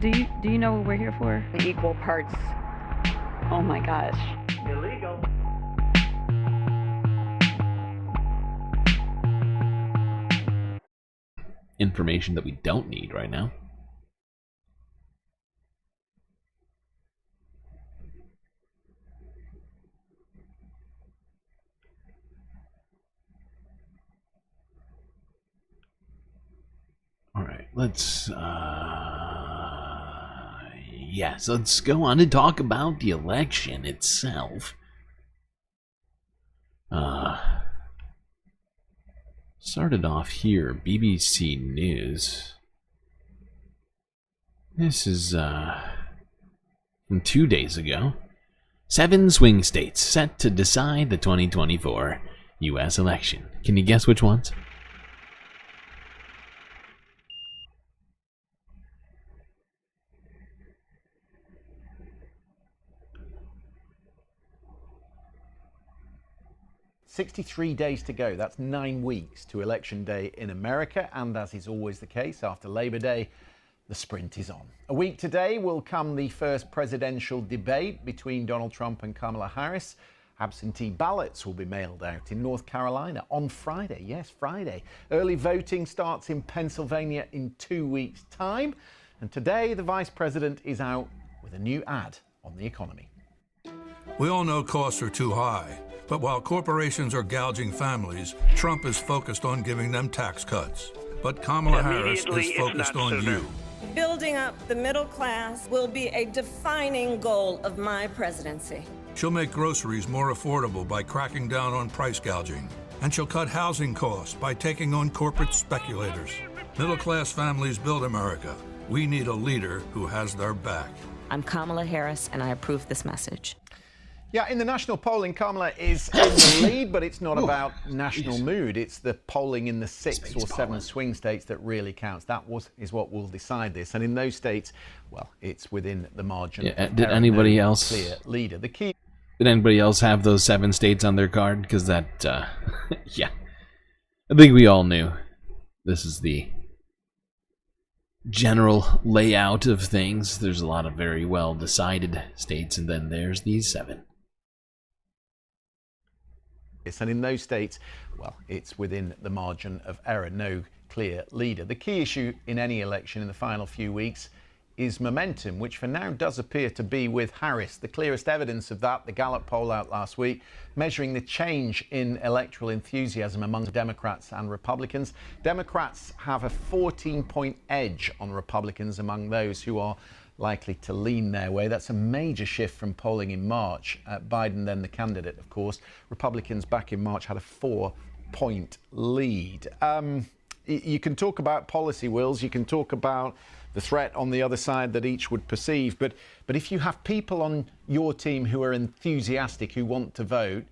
Do you know what we're here for? Equal parts. Oh my gosh. Illegal. Information that we don't need right now. All right, let's yes, let's go on and talk about the election itself. Started off here, BBC News. This is from 2 days ago. 7 swing states set to decide the 2024 U.S. election. Can you guess which ones? "63 days to go. That's 9 weeks to Election Day in America, and as is always the case after Labor Day, the sprint is on. A week today will come the first presidential debate between Donald Trump and Kamala Harris. Absentee ballots will be mailed out in North Carolina on Friday. Yes, Friday. Early voting starts in Pennsylvania in 2 weeks' time. And today, the vice president is out with a new ad on the economy. We all know costs are too high. But while corporations are gouging families, Trump is focused on giving them tax cuts. But Kamala Harris is focused on you. Building up the middle class will be a defining goal of my presidency. She'll make groceries more affordable by cracking down on price gouging. And she'll cut housing costs by taking on corporate speculators. Middle-class families build America. We need a leader who has their back. I'm Kamala Harris, and I approve this message. Yeah, in the national polling, Kamala is in the lead, but it's not about national mood. It's the polling in the 6 or 7 swing states that really counts. That is what will decide this. And in those states, well, it's within the margin. Yeah, did anybody else? Clear leader. The key. Did anybody else have those 7 states on their card? Because that, yeah, I think we all knew. This is the general layout of things. There's a lot of very well decided states, and then there's these 7. And in those states, well, it's within the margin of error, no clear leader. The key issue in any election in the final few weeks is momentum, which for now does appear to be with Harris. The clearest evidence of that, the Gallup poll out last week, measuring the change in electoral enthusiasm among Democrats and Republicans. Democrats have a 14-point edge on Republicans among those who are likely to lean their way. That's a major shift from polling in March. Biden, then the candidate, of course. Republicans back in March had a 4-point lead. You can talk about policy, Wills. You can talk about the threat on the other side that each would perceive. But if you have people on your team who are enthusiastic, who want to vote,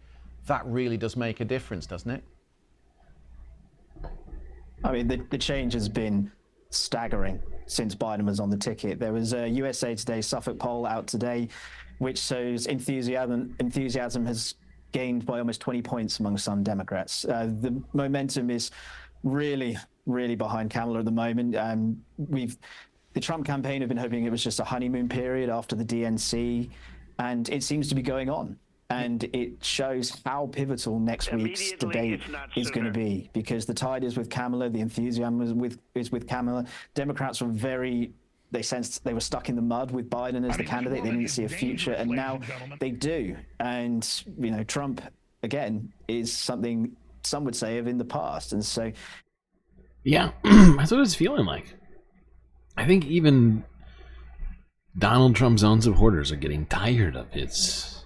that really does make a difference, doesn't it? I mean, the change has been staggering since Biden was on the ticket. There was a USA Today Suffolk poll out today, which shows enthusiasm has gained by almost 20 points among some Democrats. The momentum is really, really behind Kamala at the moment. The Trump campaign have been hoping it was just a honeymoon period after the DNC, and it seems to be going on. And it shows how pivotal next week's debate is going to be, because the tide is with Kamala, the enthusiasm is with Kamala. Democrats were they sensed they were stuck in the mud with Biden as the candidate. They didn't see a future, and now they do. And, you know, Trump, again, is something some would say of in the past. And so... Yeah, that's what it's feeling like. I think even Donald Trump's own supporters are getting tired of his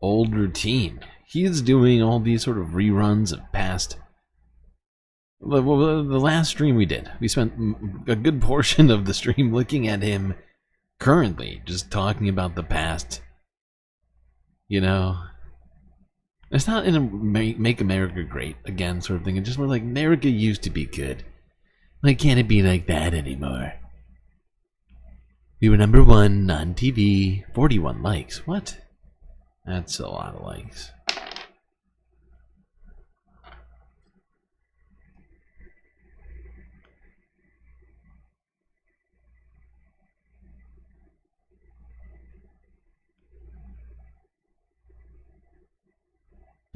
old routine. He's doing all these sort of reruns of past. The last stream we did, we spent a good portion of the stream looking at him currently, just talking about the past. You know, it's not in a make America great again sort of thing. It's just more like America used to be good. Like, can't it be like that anymore? We were number 1 on TV, 41 likes. What? That's a lot of likes.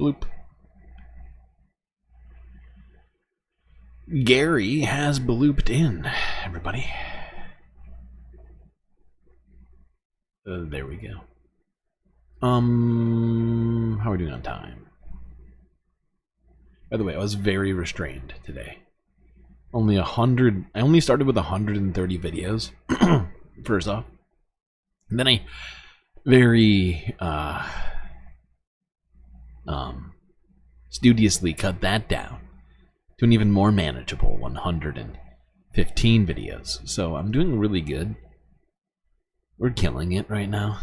Bloop. Gary has blooped in, everybody. There we go. How are we doing on time? By the way, I was very restrained today. Only 100. I only started with 130 videos. First off, and then I very studiously cut that down to an even more manageable 115 videos. So I'm doing really good. We're killing it right now.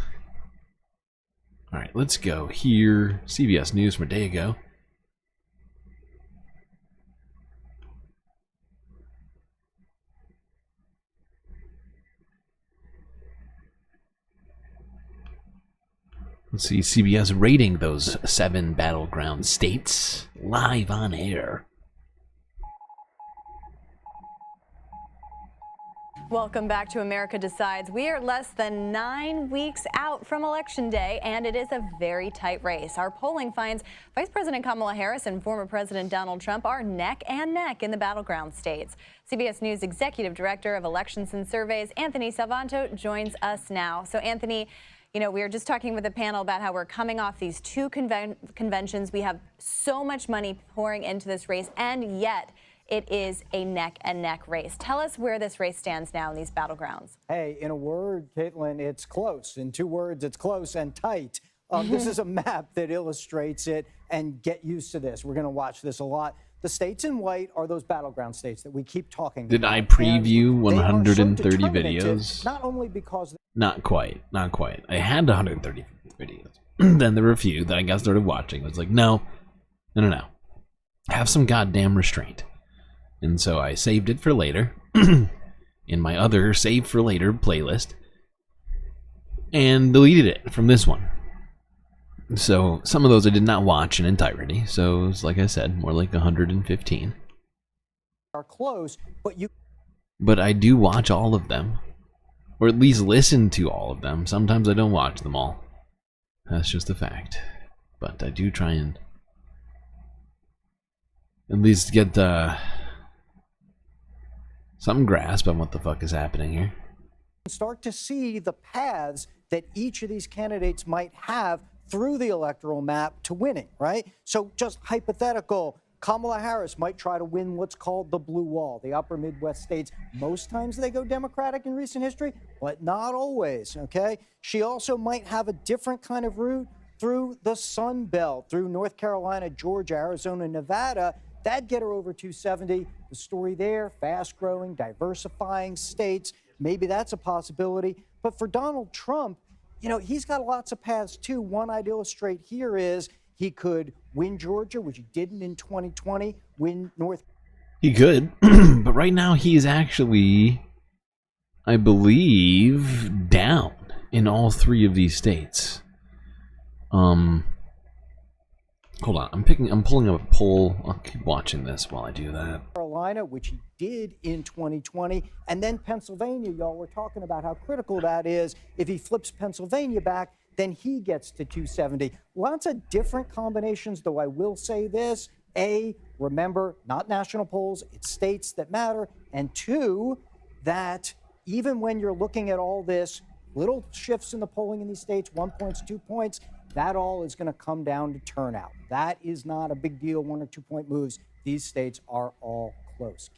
All right, let's go here. CBS News from a day ago. Let's see, CBS rating those 7 battleground states live on air. Welcome back to America Decides. We are less than 9 weeks out from Election Day, and it is a very tight race. Our polling finds Vice President Kamala Harris and former President Donald Trump are neck and neck in the battleground states. CBS News Executive Director of Elections and Surveys, Anthony Salvanto, joins us now. So, Anthony, you know, we were just talking with the panel about how we're coming off these 2 conventions. We have so much money pouring into this race, and yet it is a neck-and-neck race. Tell us where this race stands now in these battlegrounds. Hey, in a word, Caitlin, it's close. In 2 words, it's close and tight. This is a map that illustrates it, and get used to this. We're going to watch this a lot. The states in white are those battleground states that we keep talking about. Did I preview 130 videos? Not only because... Not quite. I had 130 videos. Then there were a few that I got started watching. I was like, no. Have some goddamn restraint. And so I saved it for later in my other Save for Later playlist and deleted it from this one. So some of those I did not watch in entirety. So it was, like I said, more like 115. Are close, but I do watch all of them, or at least listen to all of them. Sometimes I don't watch them all. That's just a fact. But I do try and at least get some grasp on what the fuck is happening here. Start to see the paths that each of these candidates might have through the electoral map to winning, right? So just hypothetical, Kamala Harris might try to win what's called the blue wall, the upper Midwest states. Most times they go Democratic in recent history, but not always, okay? She also might have a different kind of route through the Sun Belt, through North Carolina, Georgia, Arizona, Nevada. That'd get her over 270. The story there, fast-growing, diversifying states, maybe that's a possibility. But for Donald Trump, you know, he's got lots of paths, too. One I'd illustrate here is he could win Georgia, which he didn't in 2020, win North. He could, but right now he is actually, I believe, down in all 3 of these states. Hold on, I'm pulling up a poll. I'll keep watching this while I do that. Carolina, which he did in 2020, and then Pennsylvania, y'all were talking about how critical that is. If he flips Pennsylvania back, then he gets to 270. Lots of different combinations, though I will say this. A, remember, not national polls, it's states that matter. And 2, that even when you're looking at all this, little shifts in the polling in these states, 1 points, 2 points, that all is going to come down to turnout. That is not a big deal, 1 or 2 point moves. These states are all close.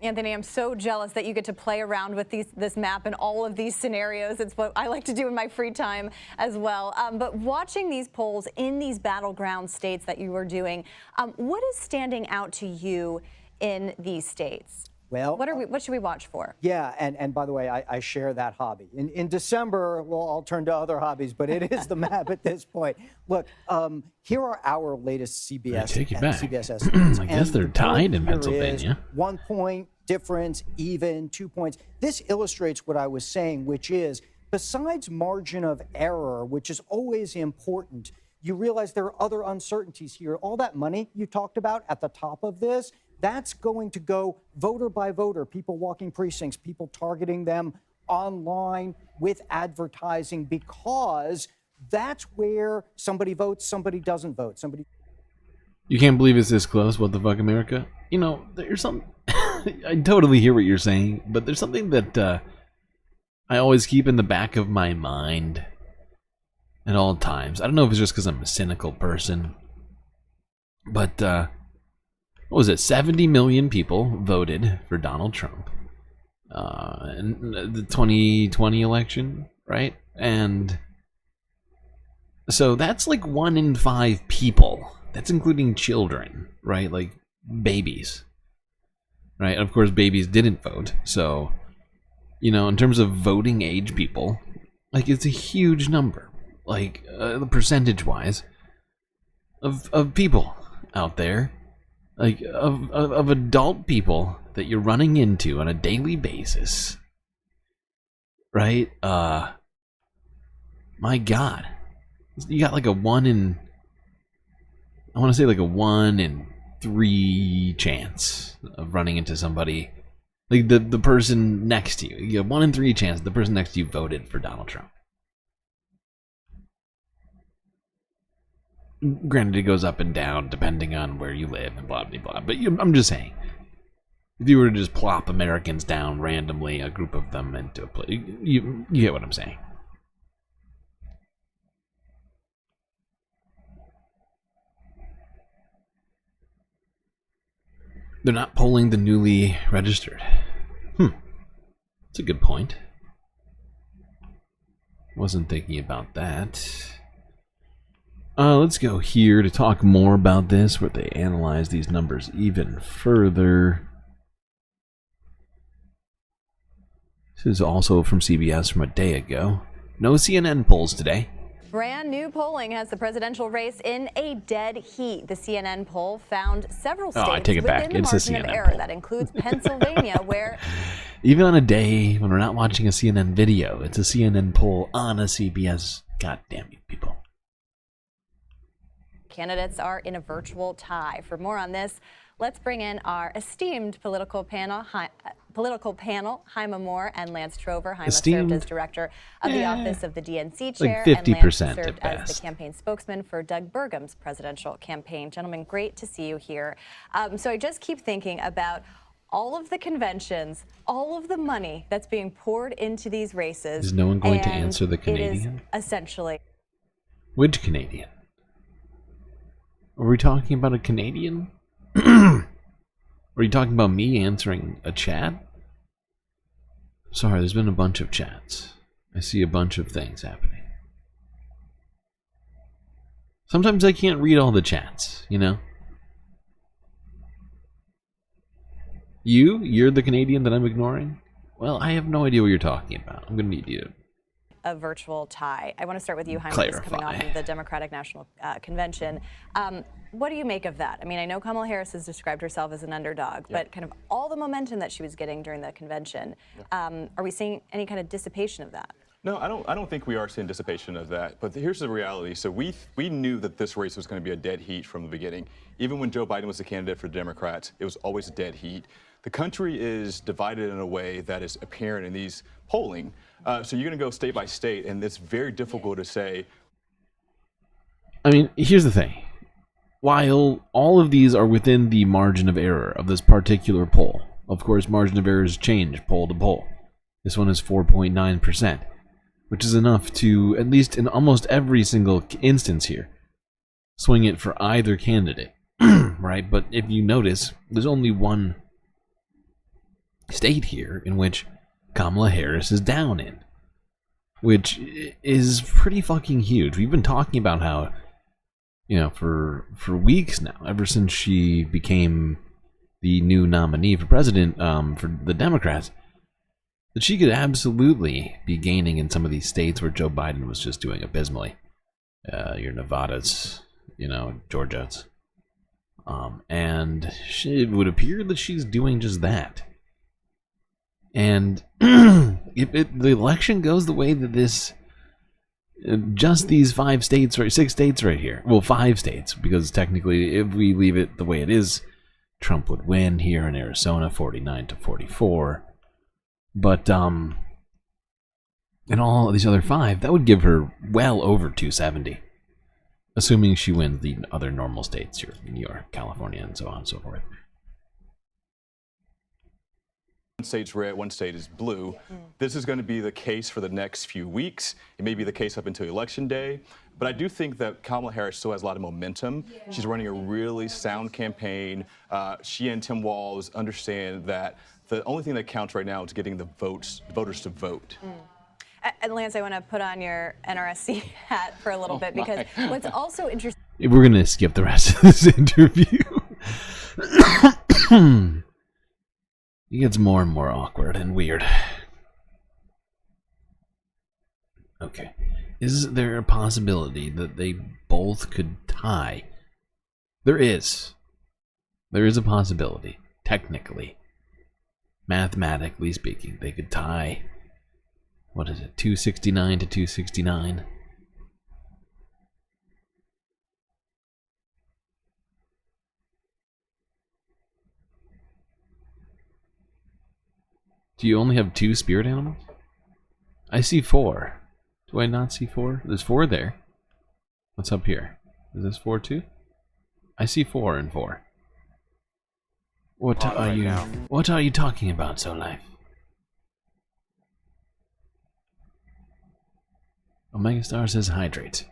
Anthony, I'm so jealous that you get to play around with this map and all of these scenarios. It's what I like to do in my free time as well. But watching these polls in these battleground states that you are doing, what is standing out to you in these states? Well, what should we watch for? Yeah, and by the way, I share that hobby. In December, well, I'll turn to other hobbies, but it is the map at this point. Look, here are our latest CBS estimates. I guess they're tied in Pennsylvania. 1 point difference, even 2 points. This illustrates what I was saying, which is, besides margin of error, which is always important, you realize there are other uncertainties here. All that money you talked about at the top of this, that's going to go voter by voter, people walking precincts, people targeting them online with advertising, because That's where somebody votes, somebody doesn't vote. Somebody. You can't believe it's this close. What the fuck, America? You know, there's some. I totally hear what you're saying, but there's something that I always keep in the back of my mind at all times. I don't know if it's just because I'm a cynical person, but what was it? 70 million people voted for Donald Trump in the 2020 election, right? And so that's like 1 in 5 people. That's including children, right? Like babies, right? And of course, babies didn't vote. So, you know, in terms of voting age people, like it's a huge number, like percentage-wise, of people out there, like of adult people that you're running into on a daily basis, right? My God, you got like a 1 in. I want to say like a 1 in 3 chance of running into somebody, like the person next to you. You have 1 in 3 chance the person next to you voted for Donald Trump. Granted, it goes up and down depending on where you live and blah blah blah. But I'm just saying, if you were to just plop Americans down randomly, a group of them into a place, you get what I'm saying. They're not polling the newly registered. That's a good point. Wasn't thinking about that. Let's go here to talk more about this, where they analyze these numbers even further. This is also from CBS from a day ago. No CNN polls today. Brand new polling has the presidential race in a dead heat. The CNN poll found several states I take it back. within the It's a margin of CNN error. poll. That includes Pennsylvania, where Even on a day when we're not watching a CNN video, it's a CNN poll on a CBS. God damn you people. candidates are in a virtual tie. For more on this, let's bring in our esteemed political panel, Haima Moore and Lance Trover. Haima served as director of the office of the DNC chair, like 50% and Lance served at as best. the campaign spokesman for Doug Burgum's presidential campaign. Gentlemen, great to see you here. So I just keep thinking about all of the conventions, all of the money that's being poured into these races. Is no one going to and answer the it Canadian? is essentially. Which Canadian? Are we talking about a Canadian? Are you talking about me answering a chat? Sorry, there's been a bunch of chats. I see a bunch of things happening. Sometimes I can't read all the chats, you know? You're the Canadian that I'm ignoring? Well, I have no idea what you're talking about. I'm going to need you to A virtual tie. I want to start with you, Haima, just coming off of the Democratic National Convention. What do you make of that? I mean, I know Kamala Harris has described herself as an underdog, but kind of all the momentum that she was getting during the convention, are we seeing any kind of dissipation of that? No, I don't think we are seeing dissipation of that. But here's the reality. So we knew that this race was going to be a dead heat from the beginning. Even when Joe Biden was the candidate for Democrats, it was always a dead heat. The country is divided in a way that is apparent in these polling. So you're going to go state by state, and it's very difficult to say. I mean, here's the thing. While all of these are within the margin of error of this particular poll, of course, margin of errors change poll to poll. This one is 4.9%, which is enough to, at least in almost every single instance here, swing it for either candidate, right? But if you notice, there's only one state here in which Kamala Harris is down in, which is pretty fucking huge. We've been talking about how, you know, for weeks now, ever since she became the new nominee for president for the Democrats, that she could absolutely be gaining in some of these states where Joe Biden was just doing abysmally. Your Nevadas, you know, Georgias. And it would appear that she's doing just that. And if the election goes the way that this, just these 5 states, right, 6 states right here, well, 5 states, because technically if we leave it the way it is, Trump would win here in Arizona 49-44. But and all these other 5, that would give her well over 270. Assuming she wins the other normal states here, New York, California, and so on and so forth. One state's red, one state is blue. This is going to be the case for the next few weeks. It may be the case up until Election Day. But I do think that Kamala Harris still has a lot of momentum. She's running a really sound campaign. She and Tim Walz understand that the only thing that counts right now is getting the voters to vote. And Lance, I want to put on your NRSC hat for a little bit, because what's also interesting. We're going to skip the rest of this interview. It gets more and more awkward and weird. Okay. Is there a possibility that they both could tie? There is. There is a possibility, technically. Mathematically speaking, they could tie. What is it? 269 to 269. Do you only have 2 spirit animals? I see 4. Do I not see 4? There's 4 there. What's up here? Is this 4 too? I see 4 and 4. What are you? What are you talking about, So Life? Omega Star says hydrate.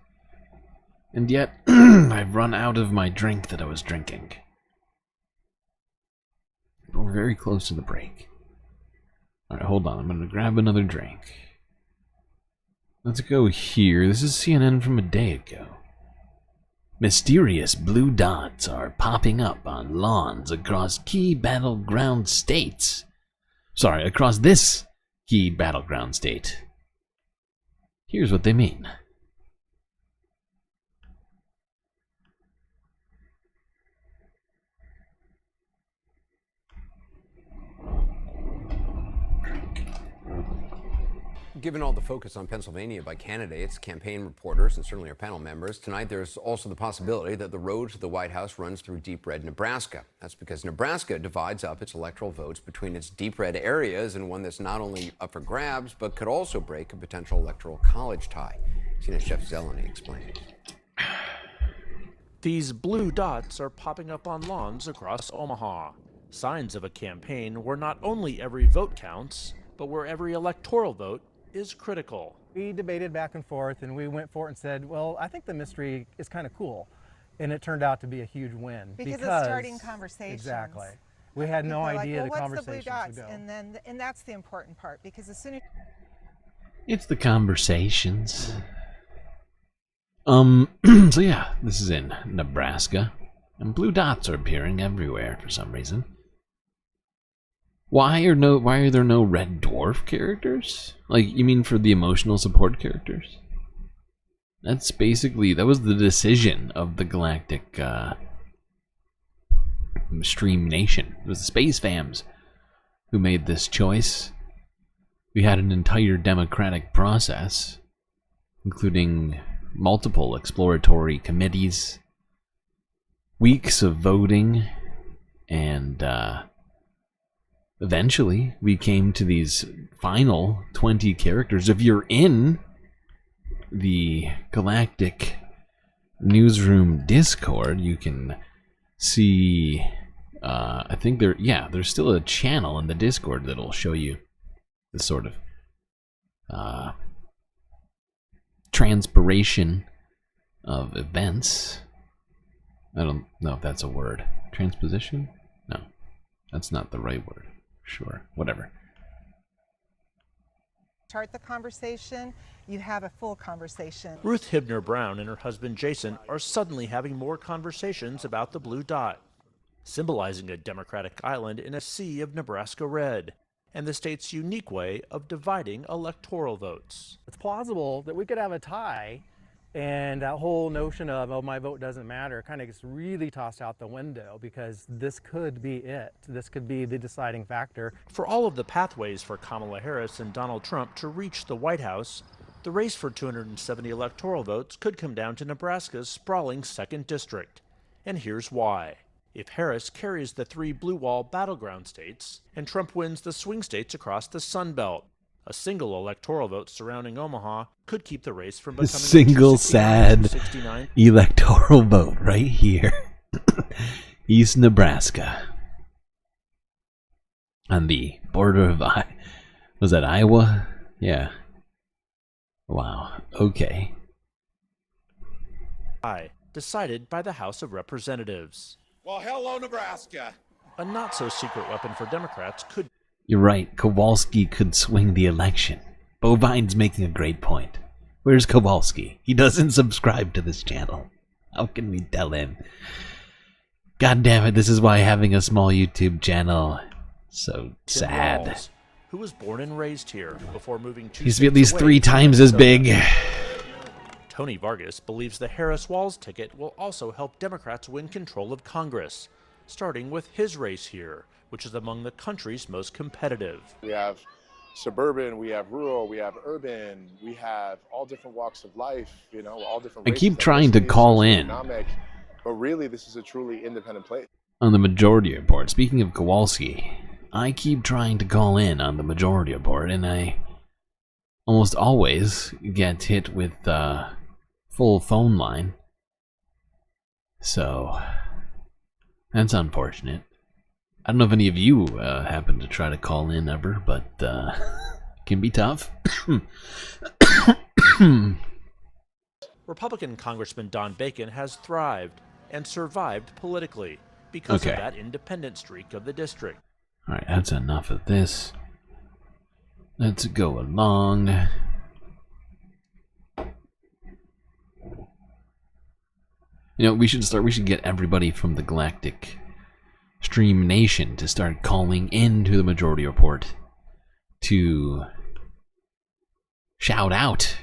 And yet, I've run out of my drink that I was drinking. We're very close to the break. Alright, hold on. I'm going to grab another drink. Let's go here. This is CNN from a day ago. Mysterious blue dots are popping up on lawns across key battleground states. Sorry, across this key battleground state. Here's what they mean. Given all the focus on Pennsylvania by candidates, campaign reporters, and certainly our panel members, tonight there's also the possibility that the road to the White House runs through deep red Nebraska. That's because Nebraska divides up its electoral votes between its deep red areas and one that's not only up for grabs, but could also break a potential electoral college tie. CNN Chef Zeleny explains. These blue dots are popping up on lawns across Omaha. Signs of a campaign where not only every vote counts, but where every electoral vote is critical. We debated back and forth, and we went for it and said, well, I think the mystery is kind of cool. And it turned out to be a huge win. Because it's starting conversations. Exactly. We had no idea the conversations what's the blue would dots? go. And that's the important part, because as soon as... It's the conversations. So yeah, this is in Nebraska. And blue dots are appearing everywhere for some reason. Why are there no red dwarf characters? Like, you mean for the emotional support characters? That's basically, that was the decision of the Galactic Stream Nation. It was the Space Fams who made this choice. We had an entire democratic process, including multiple exploratory committees, weeks of voting, and eventually we came to these final 20 characters. If you're in the Galactic Newsroom Discord, you can see, I think there's still a channel in the Discord that'll show you this sort of transpiration of events. I don't know if that's a word. Transposition? No, that's not the right word. Sure, whatever. Start the conversation, you have a full conversation. Ruth Hibner Brown and her husband Jason are suddenly having more conversations about the blue dot, symbolizing a Democratic island in a sea of Nebraska red, and the state's unique way of dividing electoral votes. It's plausible that we could have a tie, and that whole notion of, oh, my vote doesn't matter, kind of gets really tossed out the window, because this could be it. This could be the deciding factor. For all of the pathways for Kamala Harris and Donald Trump to reach the White House, the race for 270 electoral votes could come down to Nebraska's sprawling 2nd District. And here's why. If Harris carries the 3 blue wall battleground states, and Trump wins the swing states across the Sun Belt, A single electoral vote surrounding Omaha could keep the race from becoming a Single 269 to sad 269. electoral vote right here. East Nebraska. On the border of was that Iowa? Yeah. Wow. Okay. Decided by the House of Representatives. Well, hello, Nebraska. A not-so-secret weapon for Democrats could... You're right. Kowalski could swing the election. Bovine's making a great point. Where's Kowalski? He doesn't subscribe to this channel. How can we tell him? God damn it, this is why having a small YouTube channel so sad. Walz, who was born and raised here before moving to... He used to be at least 3 times as big. Tony Vargas believes the Harris-Walz ticket will also help Democrats win control of Congress, starting with his race here, which is among the country's most competitive. We have suburban, we have rural, we have urban, we have all different walks of life, you know, all different I races, keep trying to call in but really this is a truly independent place. on the majority report. Speaking of Kowalski, I keep trying to call in on the majority report, and I almost always get hit with full phone line. So that's unfortunate. I don't know if any of you happen to try to call in ever, but it can be tough. Republican Congressman Don Bacon has thrived and survived politically because of that independent streak of the district. Alright, that's enough of this. Let's go along. You know, we should get everybody from the Galactic Stream Nation to start calling into the majority report to shout out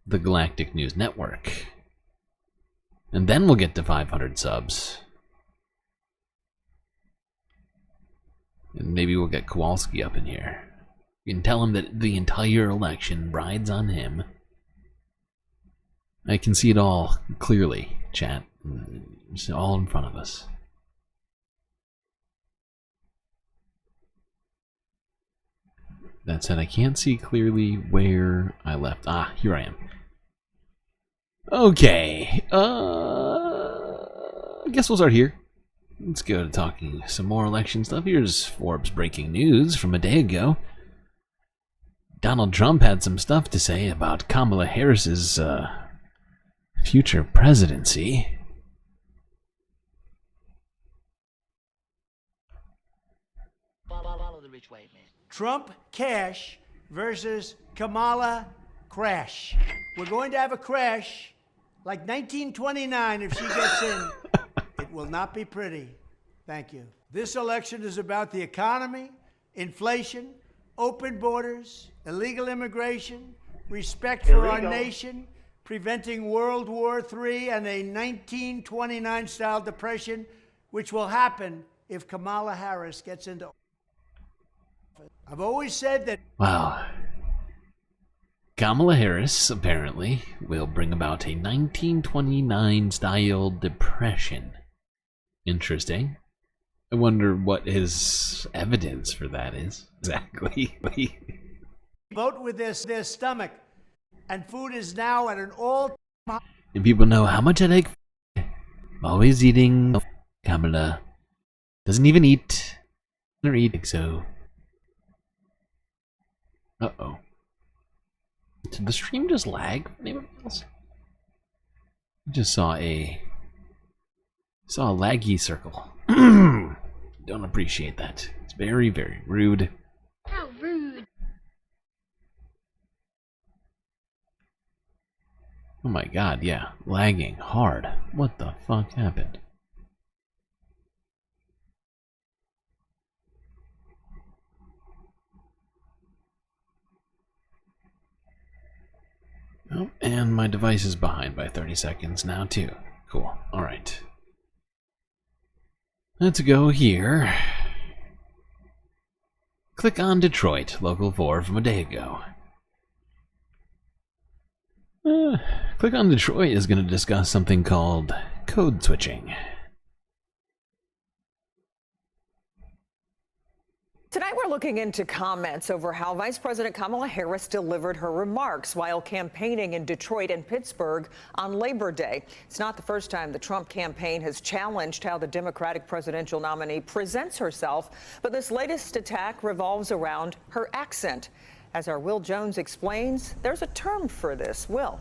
the Galactic News Network. And then we'll get to 500 subs. And maybe we'll get Kowalski up in here. You can tell him that the entire election rides on him. I can see it all clearly, chat. It's all in front of us. That said, I can't see clearly where I left. Ah, here I am. Okay. I guess we'll start here. Let's go to talking some more election stuff. Here's Forbes breaking news from a day ago. Donald Trump had some stuff to say about Kamala Harris's future presidency. Trump cash versus Kamala crash. We're going to have a crash like 1929 if she gets in. It will not be pretty. Thank you. This election is about the economy, inflation, open borders, illegal immigration, respect for our nation, preventing World War III and a 1929-style depression, which will happen if Kamala Harris gets into office. I've always said that... Wow. Kamala Harris, apparently, will bring about a 1929-style depression. Interesting. I wonder what his evidence for that is. Exactly. Vote with their stomach. And food is now at an all-time... And people know how much I like always eating. Kamala doesn't even eat. Or eat, so... Uh-oh. Did the stream just lag? Anyone else? I just saw a laggy circle. Don't appreciate that. It's very, very rude. How rude. Oh my god, yeah. Lagging hard. What the fuck happened? Oh, and my device is behind by 30 seconds now, too. Cool. Alright. Let's go here. Click on Detroit, Local 4 from a day ago. Click on Detroit is going to discuss something called code switching. Tonight, we're looking into comments over how Vice President Kamala Harris delivered her remarks while campaigning in Detroit and Pittsburgh on Labor Day. It's not the first time the Trump campaign has challenged how the Democratic presidential nominee presents herself, but this latest attack revolves around her accent. As our Will Jones explains, there's a term for this. Will.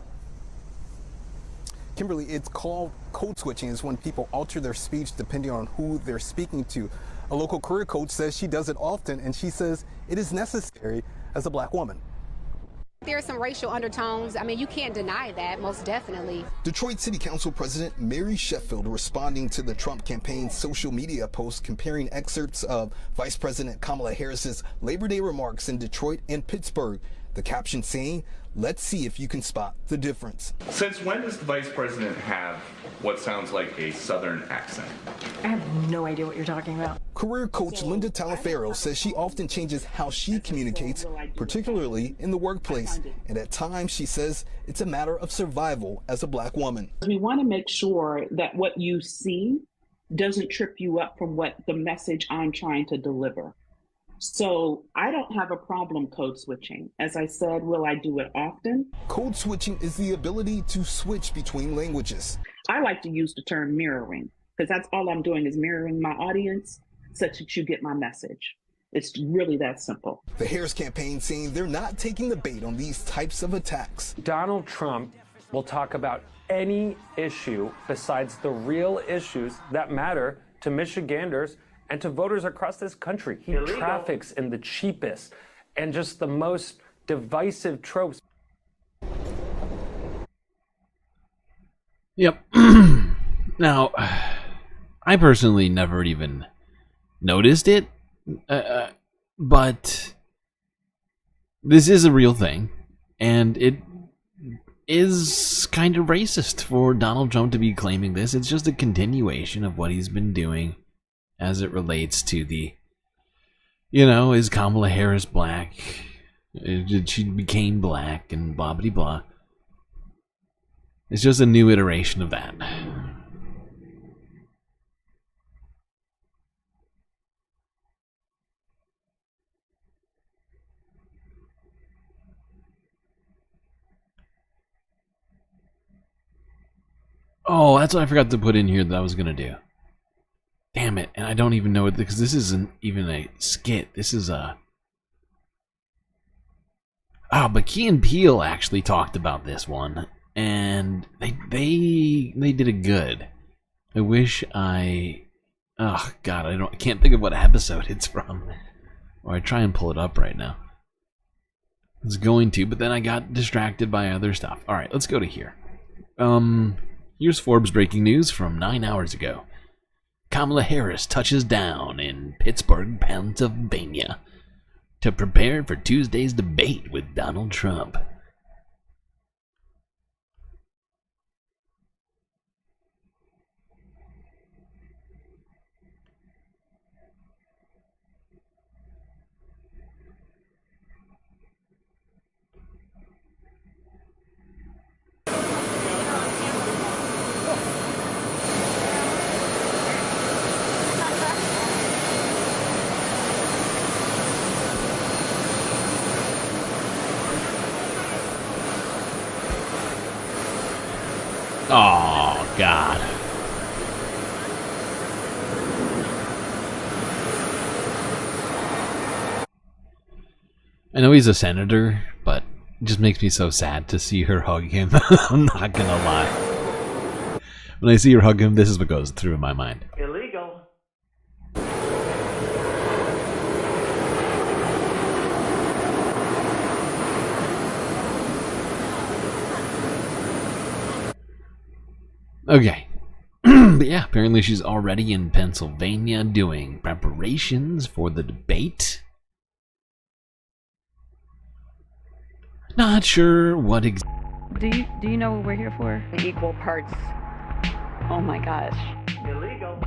Kimberly, it's called code switching. It's when people alter their speech depending on who they're speaking to. A local career coach says she does it often, and she says it is necessary as a black woman. There are some racial undertones. I mean, you can't deny that, most definitely. Detroit City Council President Mary Sheffield responding to the Trump campaign's social media post comparing excerpts of Vice President Kamala Harris's Labor Day remarks in Detroit and Pittsburgh. The caption saying, "Let's see if you can spot the difference." Since when does the Vice President have what sounds like a Southern accent? I have no idea what you're talking about. Career coach Linda Talaferro says she often changes how she communicates, particularly in the workplace. And at times, she says it's a matter of survival as a black woman. We want to make sure that what you see doesn't trip you up from what the message I'm trying to deliver. So I don't have a problem code switching. As I said, will I do it often? Code switching is the ability to switch between languages. I like to use the term mirroring, because that's all I'm doing is mirroring my audience such that you get my message. It's really that simple. The Harris campaign saying they're not taking the bait on these types of attacks. Donald Trump will talk about any issue besides the real issues that matter to Michiganders and to voters across this country. He traffics in the cheapest and just the most divisive tropes. Yep. Now, I personally never even noticed it, but this is a real thing, and it is kind of racist for Donald Trump to be claiming this. It's just a continuation of what he's been doing as it relates to the, is Kamala Harris black? She became black and blah blah blah. It's just a new iteration of that. Oh, that's what I forgot to put in here that I was going to do. Damn it, and I don't even know it, because this isn't even a skit. This is a... but Key and Peele actually talked about this one, and they did it good. I wish I... Oh, God, I can't think of what episode it's from. Or I try and pull it up right now. I was going to, but then I got distracted by other stuff. Alright, let's go to here. Here's Forbes breaking news from 9 hours ago. Kamala Harris touches down in Pittsburgh, Pennsylvania to prepare for Tuesday's debate with Donald Trump. Oh, God. I know he's a senator, but it just makes me so sad to see her hug him. I'm not gonna lie. When I see her hug him, this is what goes through my mind. Illegal. Okay. But yeah, apparently she's already in Pennsylvania doing preparations for the debate. Not sure what Do you know what we're here for? Equal parts. Oh my gosh. Illegal.